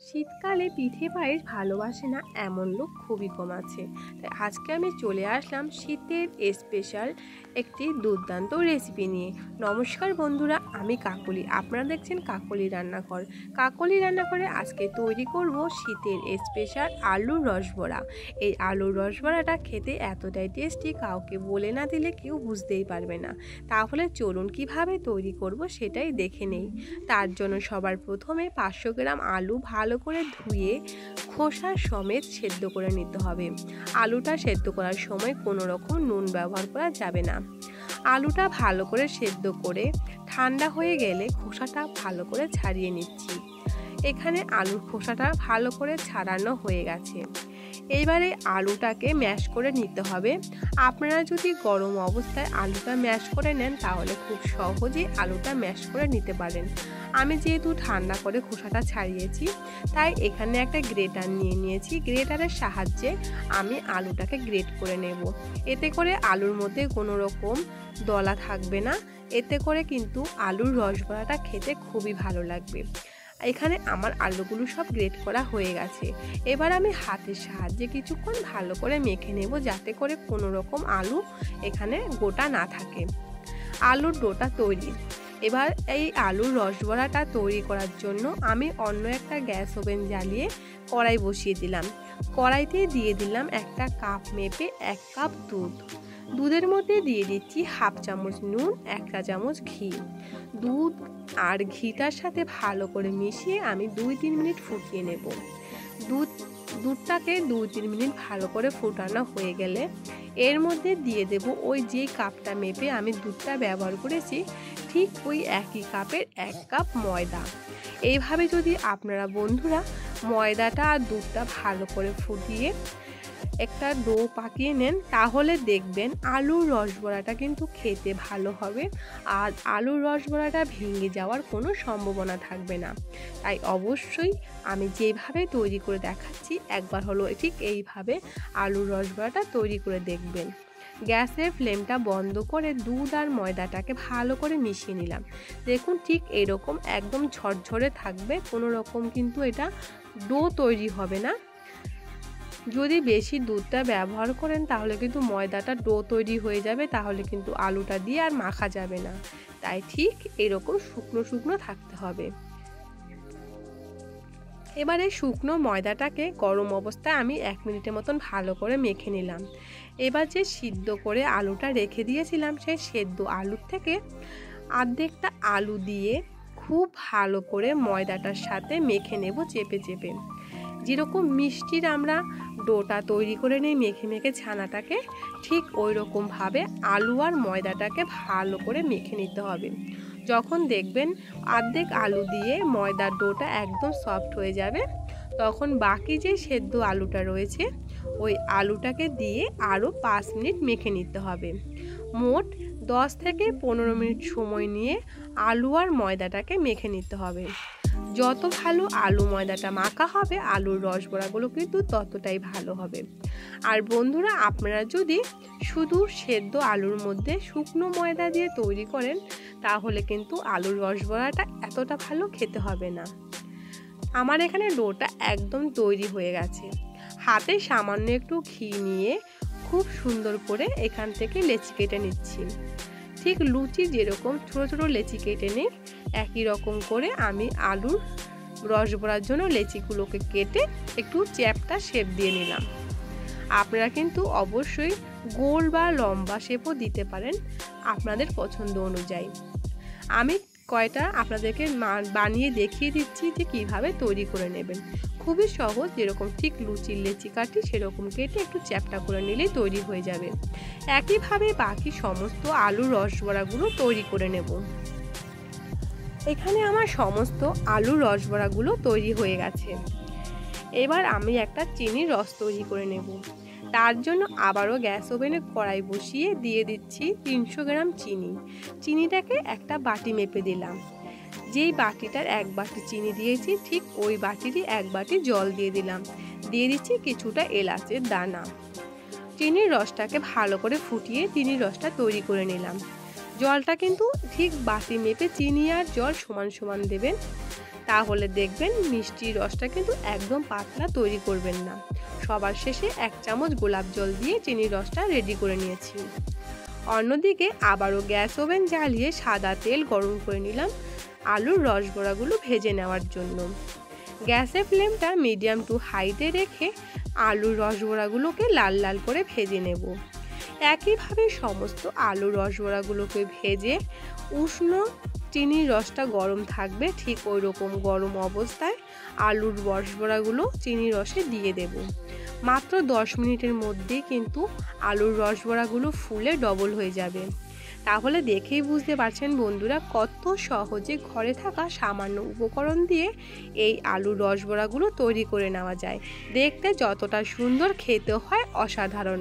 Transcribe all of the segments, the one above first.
শীতকালে পিঠে পায়েস ভালোবাসে না এমন লোক খুবই কম আছে। তাই আজকে আমি চলে আসলাম শীতের স্পেশাল একটি দুর্দান্ত রেসিপি নিয়ে। নমস্কার বন্ধুরা, আমি কাকলি, আপনারা দেখছেন কাকলি রান্নাঘর। কাকলি রান্নাঘরে আজকে তৈরি করব শীতের স্পেশাল আলুর রসবড়া। এই আলুর রসবড়াটা খেতে এতটাই টেস্টি, কাউকে বলে না দিলে কেউ বুঝতেই পারবে না। তাহলে চলুন কিভাবে তৈরি করব সেটাই দেখে নেই। তার জন্য সবার প্রথমে 500 গ্রাম আলু ভালো করে ধুয়ে খোসা সমেত সেদ্ধ করে নিতে হবে। আলুটা সেদ্ধ করার সময় কোনো রকম নুন ব্যবহার করা যাবে না। আলুটা ভালো করে সেদ্ধ করে ঠান্ডা হয়ে গেলে খোসাটা ভালো করে ছাড়িয়ে নিচ্ছি। এখানে আলুর খোসাটা ভালো করে ছাড়ানো হয়ে গেছে। এইবারে আলুটাকে ম্যাশ করে নিতে হবে। আপনারা যদি গরম অবস্থায় আলুটা ম্যাশ করে নেন তাহলে খুব সহজেই আলুটা ম্যাশ করে নিতে পারেন। আমি যেহেতু ঠান্ডা করে খোসাটা ছাড়িয়েছি তাই এখানে একটা গ্রেটার নিয়ে নিয়েছি। গ্রেটারের সাহায্যে আমি আলুটাকে গ্রেট করে নেব। এতে করে আলুর মধ্যে কোনো রকম দলা থাকবে না। এতে করে কিন্তু আলুর রসবড়াটা খেতে খুবই ভালো লাগবে। এখানে আমার আলুগুলো সব গ্রেট করা হয়ে গেছে। এবার আমি হাতের সাহায্যে কিছুক্ষণ ভালো করে মেখে নেব, যাতে করে কোনো রকম আলু এখানে গোটা না থাকে। আলুর ডোটা তৈরি। এবার এই আলুর রসবড়াটা তৈরি করার জন্য আমি অন্য একটা গ্যাস ওভেন জ্বালিয়ে কড়াই বসিয়ে দিলাম। কড়াইতে দিয়ে দিলাম একটা কাপ মেপে 1 কাপ দুধ। দুধের মধ্যে দিয়ে দিচ্ছি হাফ চামচ নুন, 1 চা চামচ ঘি। দুধ আর ঘিটার সাথে ভালো করে মিশিয়ে আমি 2-3 মিনিট ফুটিয়ে নেব। দুধটাকে 2-3 মিনিট ভালো করে ফুটানো হয়ে গেলে এর মধ্যে দিয়ে দেব ওই যে কাপটা মেপে আমি দুধটা ব্যবহার করেছি, ঠিক ওই একই কাপের 1 কাপ ময়দা। এইভাবে যদি আপনারা বন্ধুরা ময়দাটা আর দুধটা ভালো করে ফুটিয়ে একটা ডো পাকিয়ে নেন তাহলে দেখবেন আলুর রসবড়াটা কিন্তু খেতে ভালো হবে আর আলুর রসবড়াটা ভেঙে যাওয়ার কোনো সম্ভাবনা থাকবে না। তাই অবশ্যই আমি যেভাবে তৈরি করে দেখাচ্ছি একবার হলো ঠিক এইভাবে আলুর রসবড়াটা তৈরি করে দেখবেন। গ্যাসের ফ্লেমটা বন্ধ করে দুধ আর ময়দাটাকে ভালো করে মিশিয়ে নিলাম। দেখুন ঠিক এরকম একদম ঝরঝরে থাকবে, কোনো রকম কিন্তু এটা ডো তৈরি হবে না। যদি বেশি দুধটা ব্যবহার করেন তাহলে কিন্তু ময়দাটা ডো তৈরি হয়ে যাবে, তাহলে কিন্তু আলুটা দিয়ে আর মাখা যাবে না। তাই ঠিক এরকম শুকনো শুকনো থাকতে হবে। এবারে শুকনো ময়দাটাকে গরম অবস্থায় আমি 1 মিনিটের মতন ভালো করে মেখে নিলাম। এবার যে সিদ্ধ করে আলুটা রেখে দিয়েছিলাম সেই সেদ্ধ আলুর থেকে অর্ধেকটা আলু দিয়ে খুব ভালো করে ময়দাটার সাথে মেখে নেব চেপে চেপে। যেরকম মিষ্টির আমরা ডোটা তৈরি করে নিই মেখে মেখে ছানাটাকে, ঠিক ওই রকমভাবে আলু আর ময়দাটাকে ভালো করে মেখে নিতে হবে। যখন দেখবেন অর্ধেক আলু দিয়ে ময়দার ডোটা একদম সফট হয়ে যাবে তখন বাকি যে সেদ্ধ আলুটা রয়েছে ওই আলুটাকে দিয়ে আরও 5 মিনিট মেখে নিতে হবে। মোট 10 থেকে 15 মিনিট সময় নিয়ে আলু আর ময়দাটাকে মেখে নিতে হবে। যত ভালো আলু ময়দাটা মাখা হবে আলুর রসবড়াগুলো কিন্তু ততটাই ভালো হবে। আর বন্ধুরা আপনারা যদি শুধু সেদ্ধ আলুর মধ্যে শুকনো ময়দা দিয়ে তৈরি করেন তাহলে কিন্তু আলুর রসবড়াটা এতটা ভালো খেতে হবে না। আমার এখানে ডোটা একদম তৈরি হয়ে গেছে। হাতে সামান্য একটু ঘি নিয়ে খুব সুন্দর করে এখান থেকে লেচি কেটে নিচ্ছি। ঠিক লুচি যেরকম ছোটো ছোটো লেচি কেটে নিই একই রকম করে আমি আলুর রসবড়ার জন্য লেচিগুলোকে কেটে একটু চ্যাপ্টা শেপ দিয়ে নিলাম। আপনারা কিন্তু অবশ্যই গোল বা লম্বা শেপও দিতে পারেন আপনাদের পছন্দ অনুযায়ী। আমি কয়টা আপনাদেরকে বানিয়ে দেখিয়ে দিচ্ছি যে কিভাবে তৈরি করে নেবেন। খুবই সহজ, যেরকম ঠিক লুচির লেচি কাটি সেরকম কেটে একটু চ্যাপ্টা করে নিলেই তৈরি হয়ে যাবে। একইভাবে বাকি সমস্ত আলুর রসবড়াগুলো তৈরি করে নেব। এখানে আমার সমস্ত আলুর রসবড়াগুলো তৈরি হয়ে গেছে। এবার আমি একটা চিনির রস তৈরি করে নেব। তার জন্য আবারও গ্যাস ওভেনে কড়াই বসিয়ে দিয়ে দিচ্ছি 300 গ্রাম চিনি। চিনিটাকে একটা বাটি মেপে দিলাম। যেই বাটিটার 1 বাটি চিনি দিয়েছি ঠিক ওই বাটিরই 1 বাটি জল দিয়ে দিলাম। দিয়ে দিচ্ছি কিছুটা এলাচের দানা। চিনির রসটাকে ভালো করে ফুটিয়ে চিনির রসটা তৈরি করে নিলাম। জলটা কিন্তু ঠিক বাটি মেপে চিনি আর জল সমান সমান দেবেন। তাহলে দেখবেন মিষ্টির রসটা কিন্তু একদম পাতলা তৈরি করবেন না। সবার শেষে 1 চামচ গোলাপ জল দিয়ে চিনির রসটা রেডি করে নিয়েছি। অন্যদিকে আবারও গ্যাস ওভেন জ্বালিয়ে সাদা তেল গরম করে নিলাম আলুর রসবড়াগুলো ভেজে নেওয়ার জন্য। গ্যাসের ফ্লেমটা মিডিয়াম টু হাইতে রেখে আলুর রসবড়াগুলোকে লাল লাল করে ভেজে নেব। একইভাবে সমস্ত আলুর রসবড়াগুলোকে ভেজে উষ্ণ চিনির রসটা গরম থাকবে, ঠিক ওই রকম গরম অবস্থায় আলুর রসবড়াগুলো চিনির রসে দিয়ে দেব। মাত্র 10 মিনিটের মধ্যেই কিন্তু আলুর রসবড়াগুলো ফুলে ডবল হয়ে যাবে। তাহলে দেখেই বুঝতে পারছেন বন্ধুরা কত সহজে ঘরে থাকা সামান্য উপকরণ দিয়ে এই আলুর রসবড়াগুলো তৈরি করে নেওয়া যায়। দেখতে যতটা সুন্দর, খেতে হয় অসাধারণ।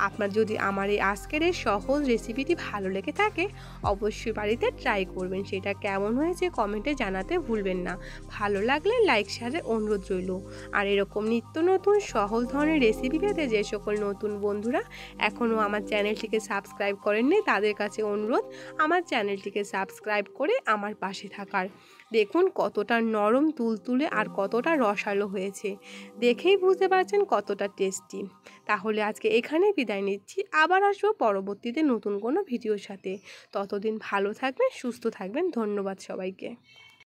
আপনার যদি আমার এই আজকের এই সহজ রেসিপিটি ভালো লেগে থাকে অবশ্যই বাড়িতে ট্রাই করবেন। সেটা কেমন হয়েছে কমেন্টে জানাতে ভুলবেন না। ভালো লাগলে লাইক শেয়ারের অনুরোধ রইল। আর এরকম নিত্য নতুন সহজ ধরনের রেসিপি পেতে যে সকল নতুন বন্ধুরা এখনও আমার চ্যানেলটিকে সাবস্ক্রাইব করেননি তাদের কাছে অনুরোধ আমার চ্যানেলটিকে সাবস্ক্রাইব করে আমার পাশে থাকার। দেখুন কতটা নরম তুলতুলে আর কতটা রসালো হয়েছে, দেখেই বুঝতে পারছেন কতটা টেস্টি। তাহলে আজকে এখানে বিদায় নিচ্ছি, আবার আসবো পরবর্তীতে নতুন কোনো ভিডিওর সাথে। ততদিন ভালো থাকবেন, সুস্থ থাকবেন। ধন্যবাদ সবাইকে।